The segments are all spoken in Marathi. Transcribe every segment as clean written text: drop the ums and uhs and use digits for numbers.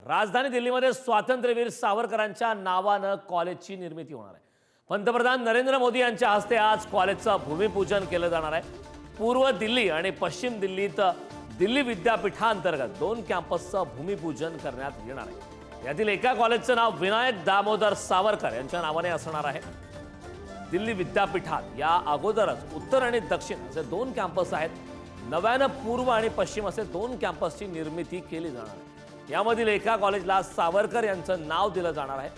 राजधानी दिल्लीमध्ये स्वातंत्र्यवीर सावरकरांच्या नावानं कॉलेजची निर्मिती होणार आहे। पंतप्रधान नरेंद्र मोदी यांच्या हस्ते आज कॉलेजचं भूमिपूजन केलं जाणार आहे। पूर्व दिल्ली आणि पश्चिम दिल्लीत दिल्ली विद्यापीठांतर्गत 2 कॅम्पसचं भूमिपूजन करण्यात येणार आहे। यातील एका कॉलेजचं नाव विनायक दामोदर सावरकर यांच्या नावाने असणार आहे। दिल्ली विद्यापीठात या अगोदरच उत्तर आणि दक्षिण असे 2 कॅम्पस आहेत। नव्यानं पूर्व आणि पश्चिम असे 2 कॅम्पसची निर्मिती केली जाणार आहे। यामधील एका कॉलेजला सावरकर यांचं नाव दिलं जाणार आहे।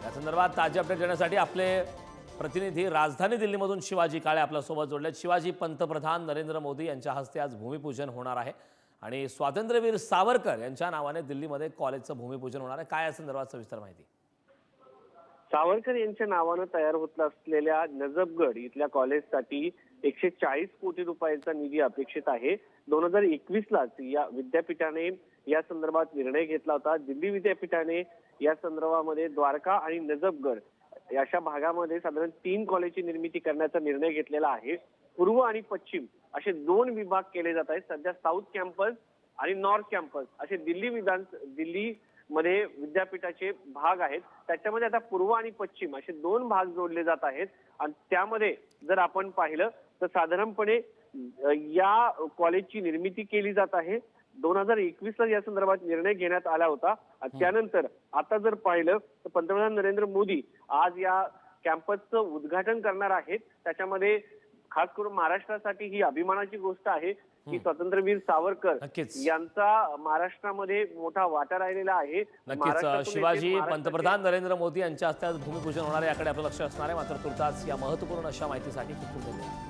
या संदर्भात ताजे अपडेट देण्यासाठी आपले प्रतिनिधी राजधानी दिल्लीमधून शिवाजी काळे आपल्या सोबत जोडले। शिवाजी, पंतप्रधान नरेंद्र मोदी यांच्या हस्ते आज भूमिपूजन होणार आहे आणि स्वातंत्र्यवीर सावरकर यांच्या नावाने दिल्लीमध्ये कॉलेजचं भूमिपूजन होणार आहे। काय या संदर्भात सविस्तर माहिती? सावरकर यांच्या नावानं तयार होत असलेल्या नजफगड इथल्या कॉलेजसाठी 140 कोटी रुपयांचा निधी अपेक्षित आहे। 2021 लाच या विद्यापीठाने या संदर्भात निर्णय घेतला होता। दिल्ली विद्यापीठाने या संदर्भामध्ये द्वारका आणि नजफगड अशा भागामध्ये साधारण 3 कॉलेजची निर्मिती करण्याचा निर्णय घेतलेला आहे। पूर्व आणि पश्चिम असे 2 विभाग केले जात आहेत। सध्या साऊथ कॅम्पस आणि नॉर्थ कॅम्पस असे दिल्ली मध्ये विद्यापीठाचे भाग आहेत। त्याच्यामध्ये आता पूर्व आणि पश्चिम असे 2 भाग जोडले जात आहेत आणि त्यामध्ये जर आपण पाहिलं तर साधारणपणे या कॉलेजची निर्मिती केली जात आहे। 2021 ला या संदर्भात निर्णय घेण्यात आला होता। त्यानंतर आता जर पाहिलं तर पंतप्रधान नरेंद्र मोदी आज या कॅम्पसचं उद्घाटन करणार आहेत। त्याच्यामध्ये खास करून महाराष्ट्रासाठी ही अभिमानाची गोष्ट आहे की स्वातंत्र्यवीर सावरकर यांचा महाराष्ट्रामध्ये मोठा वाटा राहिलेला आहे। नक्कीच शिवाजी, पंतप्रधान नरेंद्र मोदी यांच्या हस्ते आज भूमिपूजन होणार आहे, याकडे आपलं लक्ष असणार आहे। मात्र तुर्तास या महत्त्वपूर्ण अशा माहितीसाठी खूप खूप धन्यवाद।